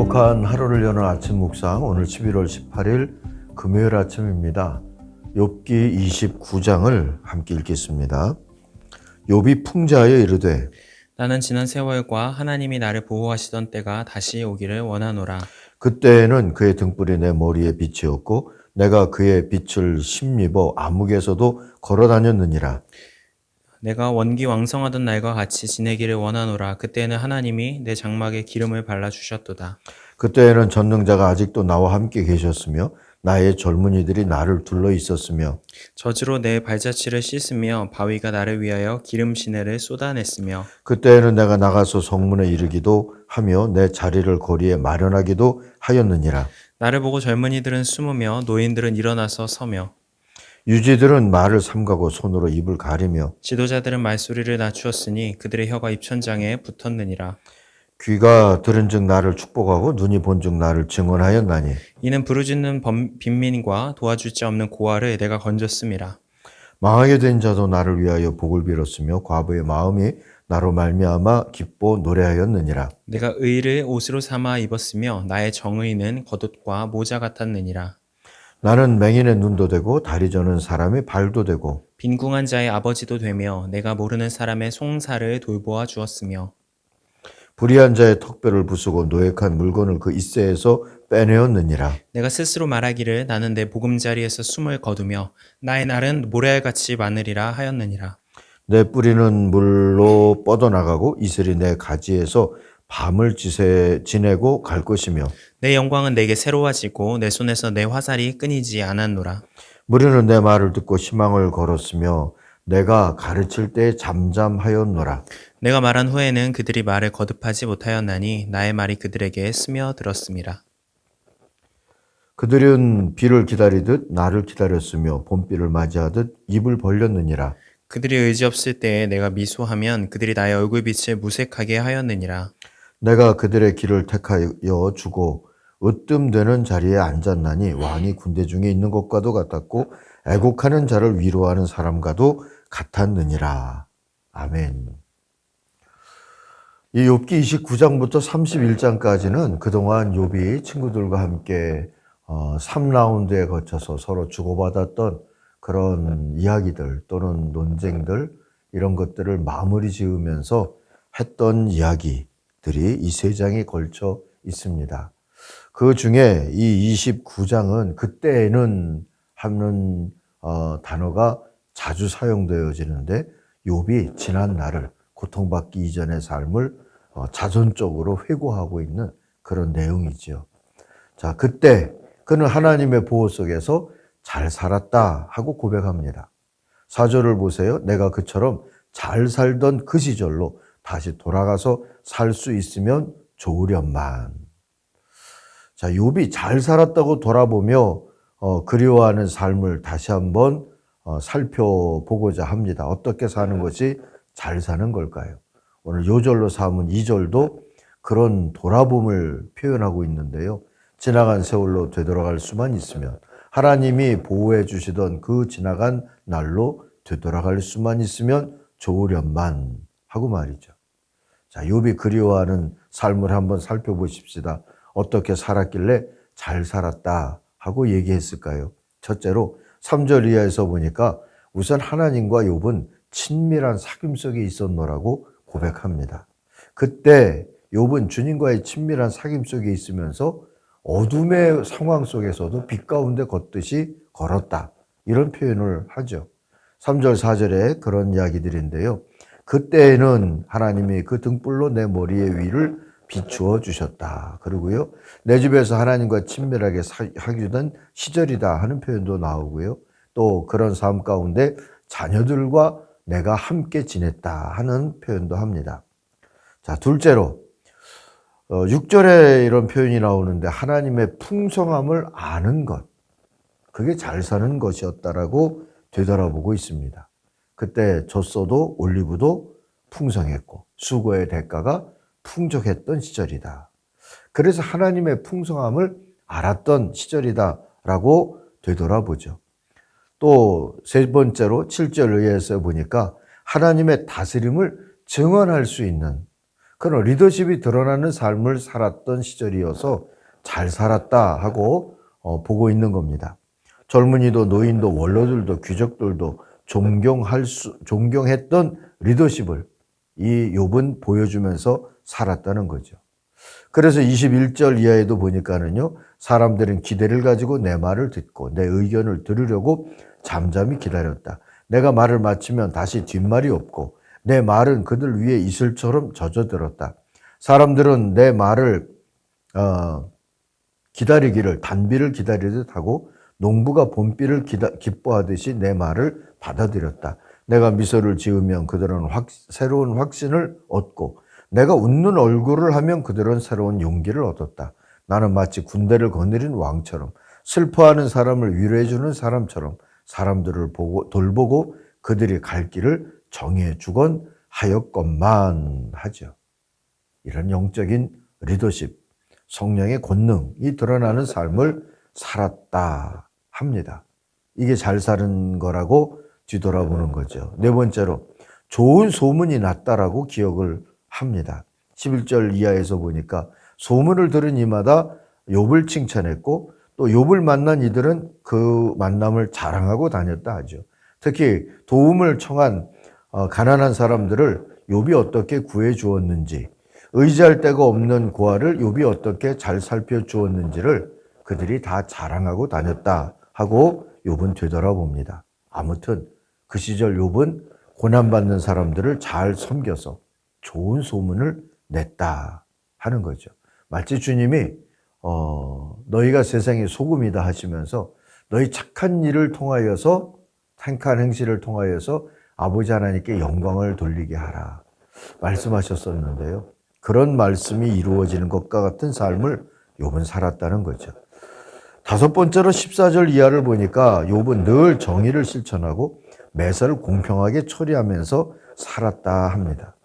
행복한 하루를 여는 아침 묵상, 오늘 11월 18일 금요일 아침입니다. 욥기 29장을 함께 읽겠습니다. 욥이 풍자하여 이르되 나는 지난 세월과 하나님이 나를 보호하시던 때가 다시 오기를 원하노라. 그때에는 그의 등불이 내 머리에 빛이었고 내가 그의 빛을 힘입어 암흑에서도 걸어 다녔느니라. 내가 원기 왕성하던 날과 같이 지내기를 원하노라. 그때는 하나님이 내 장막에 기름을 발라주셨도다. 그때에는 전능자가 아직도 나와 함께 계셨으며 나의 젊은이들이 나를 둘러 있었으며 젖으로 내 발자취를 씻으며 바위가 나를 위하여 기름 시내를 쏟아냈으며 그때에는 내가 나가서 성문에 이르기도 하며 내 자리를 거리에 마련하기도 하였느니라. 나를 보고 젊은이들은 숨으며 노인들은 일어나서 서며 유지들은 말을 삼가고 손으로 입을 가리며 지도자들은 말소리를 낮추었으니 그들의 혀가 입천장에 붙었느니라. 귀가 들은즉 나를 축복하고 눈이 본즉 나를 증언하였나니 이는 부르짖는 빈민과 도와줄 자 없는 고아를 내가 건졌음이라. 망하게 된 자도 나를 위하여 복을 빌었으며 과부의 마음이 나로 말미암아 기뻐 노래하였느니라. 내가 의를 옷으로 삼아 입었으며 나의 정의는 겉옷과 모자 같았느니라. 나는 맹인의 눈도 되고 다리 저는 사람의 발도 되고 빈궁한 자의 아버지도 되며 내가 모르는 사람의 송사를 돌보아 주었으며 불의한 자의 턱뼈를 부수고 노획한 물건을 그 이새에서 빼내었느니라. 내가 스스로 말하기를 나는 내 보금자리에서 숨을 거두며 나의 날은 모래알같이 많으리라 하였느니라. 내 뿌리는 물로 뻗어나가고 이슬이 내 가지에서 밤을 지내고 갈 것이며 내 영광은 내게 새로워지고 내 손에서 내 화살이 끊이지 않았노라. 무리는 내 말을 듣고 희망을 걸었으며 내가 가르칠 때 잠잠하였노라. 내가 말한 후에는 그들이 말을 거듭하지 못하였나니 나의 말이 그들에게 스며들었음이라. 그들은 비를 기다리듯 나를 기다렸으며 봄비를 맞이하듯 입을 벌렸느니라. 그들이 의지없을 때에 내가 미소하면 그들이 나의 얼굴빛을 무색하게 하였느니라. 내가 그들의 길을 택하여 주고 으뜸되는 자리에 앉았나니 왕이 군대 중에 있는 것과도 같았고 애곡하는 자를 위로하는 사람과도 같았느니라. 아멘. 이 욥기 29장부터 31장까지는 그동안 욥이 친구들과 함께 3라운드에 거쳐서 서로 주고받았던 그런 이야기들 또는 논쟁들 이런 것들을 마무리 지으면서 했던 이야기들이 이 세 장에 걸쳐 있습니다. 그 중에 이 29장은 그때는 하는 단어가 자주 사용되어지는데 욥이 지난 날을 고통받기 이전의 삶을 자존적으로 회고하고 있는 그런 내용이죠. 자, 그때 그는 하나님의 보호 속에서 잘 살았다 하고 고백합니다. 4절을 보세요. 내가 그처럼 잘 살던 그 시절로 다시 돌아가서 살 수 있으면 좋으련만. 자, 욥이 잘 살았다고 돌아보며 그리워하는 삶을 다시 한번 살펴보고자 합니다. 어떻게 사는 것이 잘 사는 걸까요? 오늘 요절로 삼은 2절도 그런 돌아봄을 표현하고 있는데요. 지나간 세월로 되돌아갈 수만 있으면 하나님이 보호해 주시던 그 지나간 날로 되돌아갈 수만 있으면 좋으련만 하고 말이죠. 자, 욥이 그리워하는 삶을 한번 살펴보십시다. 어떻게 살았길래 잘 살았다 하고 얘기했을까요? 첫째로 3절 이하에서 보니까 우선 하나님과 욥은 친밀한 사귐 속에 있었노라고 고백합니다. 그때 욥은 주님과의 친밀한 사귐 속에 있으면서 어둠의 상황 속에서도 빛 가운데 걷듯이 걸었다. 이런 표현을 하죠. 3절, 4절에 그런 이야기들인데요. 그때에는 하나님이 그 등불로 내 머리의 위를 비추어 주셨다. 그리고요, 내 집에서 하나님과 친밀하게 사귀던 시절이다 하는 표현도 나오고요. 또 그런 삶 가운데 자녀들과 내가 함께 지냈다 하는 표현도 합니다. 자, 둘째로 6절에 이런 표현이 나오는데 하나님의 풍성함을 아는 것, 그게 잘 사는 것이었다라고 되돌아보고 있습니다. 그때 젖소도 올리브도 풍성했고 수고의 대가가 풍족했던 시절이다. 그래서 하나님의 풍성함을 알았던 시절이다라고 되돌아보죠. 또 세 번째로 7절 의해서 보니까 하나님의 다스림을 증언할 수 있는 그런 리더십이 드러나는 삶을 살았던 시절이어서 잘 살았다 하고 보고 있는 겁니다. 젊은이도 노인도 원로들도 귀족들도 존경했던 리더십을 이 욥은 보여주면서 살았다는 거죠. 그래서 21절 이하에도 보니까는요, 사람들은 기대를 가지고 내 말을 듣고 내 의견을 들으려고 잠잠히 기다렸다. 내가 말을 마치면 다시 뒷말이 없고 내 말은 그들 위에 이슬처럼 젖어들었다. 사람들은 내 말을 기다리기를 단비를 기다리듯 하고 농부가 봄비를 기뻐하듯이 내 말을 받아들였다. 내가 미소를 지으면 그들은 새로운 확신을 얻고 내가 웃는 얼굴을 하면 그들은 새로운 용기를 얻었다. 나는 마치 군대를 거느린 왕처럼 슬퍼하는 사람을 위로해주는 사람처럼 사람들을 돌보고 그들이 갈 길을 정해 주건 하였건만 하죠. 이런 영적인 리더십, 성령의 권능이 드러나는 삶을 살았다 합니다. 이게 잘 사는 거라고 뒤돌아보는 거죠. 네 번째로 좋은 소문이 났다라고 기억을 합니다. 11절 이하에서 보니까 소문을 들은 이마다 욥을 칭찬했고 또 욥을 만난 이들은 그 만남을 자랑하고 다녔다 하죠. 특히 도움을 청한 가난한 사람들을 욥이 어떻게 구해 주었는지, 의지할 데가 없는 고아를 욥이 어떻게 잘 살펴주었는지를 그들이 다 자랑하고 다녔다 하고 욥은 되돌아봅니다. 아무튼 그 시절 욥은 고난받는 사람들을 잘 섬겨서 좋은 소문을 냈다 하는 거죠. 마치 주님이 너희가 세상의 소금이다 하시면서 너희 착한 일을 통하여서 행한 행실을 통하여서 아버지 하나님께 영광을 돌리게 하라 말씀하셨었는데요. 그런 말씀이 이루어지는 것과 같은 삶을 욥은 살았다는 거죠. 다섯 번째로 14절 이하를 보니까 욥은 늘 정의를 실천하고 매사를 공평하게 처리하면서 살았다 합니다.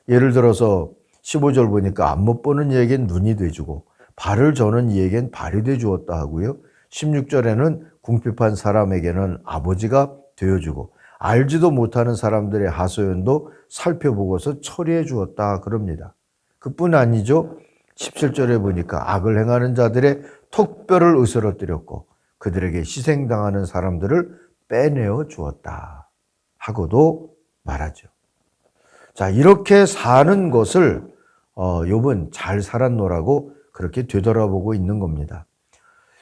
예를 들어서 15절 보니까 안못 보는 이에겐 눈이 돼주고 발을 저는 이에겐 발이 돼주었다 하고요. 16절에는 궁핍한 사람에게는 아버지가 되어주고 알지도 못하는 사람들의 하소연도 살펴보고서 처리해 주었다 그럽니다. 그뿐 아니죠. 17절에 보니까 악을 행하는 자들의 턱뼈를 으스러뜨렸고 그들에게 희생당하는 사람들을 빼내어 주었다 하고도 말하죠. 자, 이렇게 사는 것을 욥은 잘 살았노라고 그렇게 되돌아보고 있는 겁니다.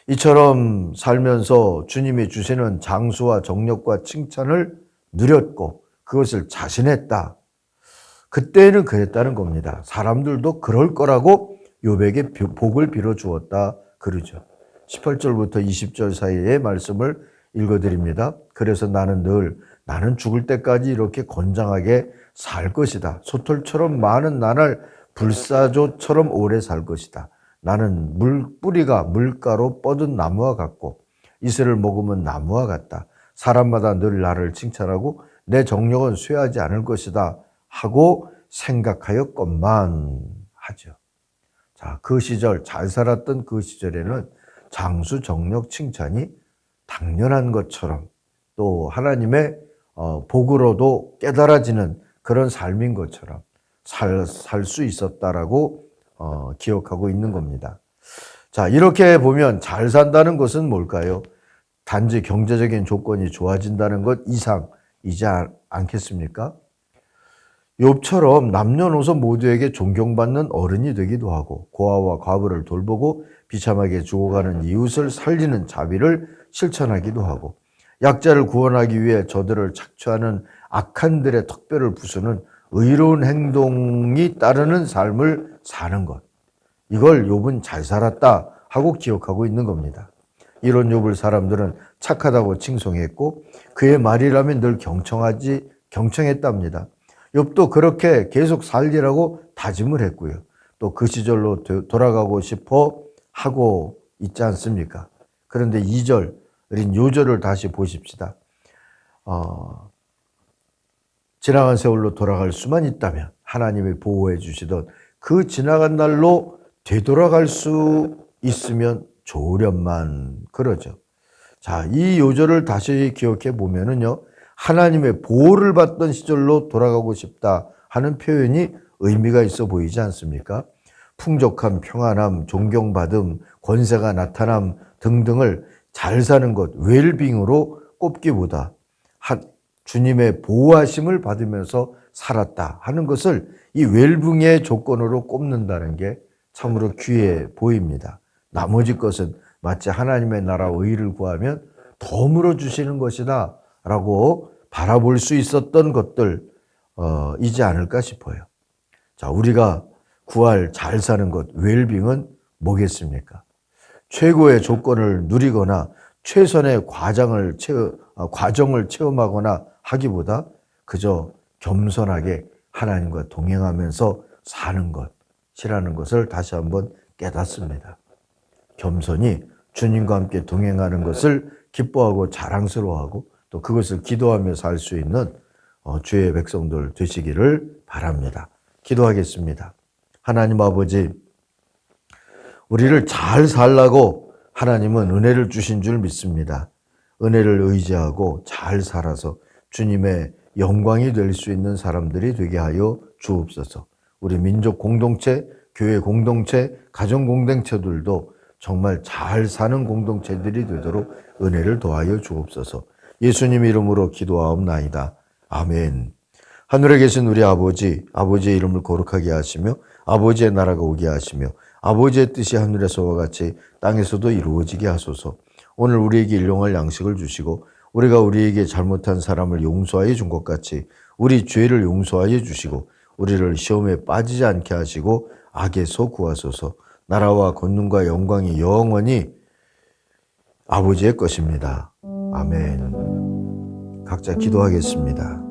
이처럼 살면서 주님이 주시는 장수와 정력과 칭찬을 누렸고 그것을 자신했다. 그때는 그랬다는 겁니다. 사람들도 그럴 거라고 욥에게 복을 빌어 주었다 그러죠. 18절부터 20절 사이의 말씀을 읽어드립니다. 그래서 나는 죽을 때까지 이렇게 건장하게 살 것이다. 소털처럼 많은 나날 불사조처럼 오래 살 것이다. 나는 뿌리가 물가로 뻗은 나무와 같고 이슬을 먹으면 나무와 같다. 사람마다 늘 나를 칭찬하고 내 정력은 쇠하지 않을 것이다 하고 생각하였건만 하죠. 자, 그 시절 잘 살았던 그 시절에는 장수 정력 칭찬이 당연한 것처럼 또 하나님의 복으로도 깨달아지는 그런 삶인 것처럼 살 수 있었다라고 기억하고 있는 겁니다. 자, 이렇게 보면 잘 산다는 것은 뭘까요? 단지 경제적인 조건이 좋아진다는 것 이상이지 않겠습니까? 욥처럼 남녀노소 모두에게 존경받는 어른이 되기도 하고 고아와 과부를 돌보고 비참하게 죽어가는 이웃을 살리는 자비를 실천하기도 하고 약자를 구원하기 위해 저들을 착취하는 악한들의 턱뼈를 부수는 의로운 행동이 따르는 삶을 사는 것. 이걸 욥은 잘 살았다 하고 기억하고 있는 겁니다. 이런 욥을 사람들은 착하다고 칭송했고 그의 말이라면 늘 경청했답니다. 욥도 그렇게 계속 살리라고 다짐을 했고요. 또 그 시절로 돌아가고 싶어 하고 있지 않습니까? 그런데 2절, 요절을 다시 보십시다. 지나간 세월로 돌아갈 수만 있다면 하나님이 보호해 주시던 그 지나간 날로 되돌아갈 수 있으면 좋으련만 그러죠. 자, 이 요절을 다시 기억해 보면은요, 하나님의 보호를 받던 시절로 돌아가고 싶다 하는 표현이 의미가 있어 보이지 않습니까? 풍족함, 평안함, 존경받음, 권세가 나타남 등등을 잘 사는 것, 웰빙으로 꼽기보다 주님의 보호하심을 받으면서 살았다 하는 것을 이 웰빙의 조건으로 꼽는다는 게 참으로 귀해 보입니다. 나머지 것은 마치 하나님의 나라 의를 구하면 덤으로 주시는 것이다 라고 바라볼 수 있었던 것들이지 않을까 싶어요. 자, 우리가 구할 잘 사는 것, 웰빙은 뭐겠습니까? 최고의 조건을 누리거나 최선의 과정을 체험하거나 하기보다 그저 겸손하게 하나님과 동행하면서 사는 것이라는 것을 다시 한번 깨닫습니다. 겸손히 주님과 함께 동행하는 것을 기뻐하고 자랑스러워하고 또 그것을 기도하며 살 수 있는 주의 백성들 되시기를 바랍니다. 기도하겠습니다. 하나님 아버지, 우리를 잘 살라고 하나님은 은혜를 주신 줄 믿습니다. 은혜를 의지하고 잘 살아서 주님의 영광이 될 수 있는 사람들이 되게 하여 주옵소서. 우리 민족 공동체, 교회 공동체, 가정 공동체들도 정말 잘 사는 공동체들이 되도록 은혜를 더하여 주옵소서. 예수님 이름으로 기도하옵나이다. 아멘. 하늘에 계신 우리 아버지, 아버지의 이름을 거룩하게 하시며 아버지의 나라가 오게 하시며 아버지의 뜻이 하늘에서와 같이 땅에서도 이루어지게 하소서. 오늘 우리에게 일용할 양식을 주시고 우리가 우리에게 잘못한 사람을 용서하여 준 것 같이 우리 죄를 용서하여 주시고 우리를 시험에 빠지지 않게 하시고 악에서 구하소서. 나라와 권능과 영광이 영원히 아버지의 것입니다. 아멘. 각자 기도하겠습니다.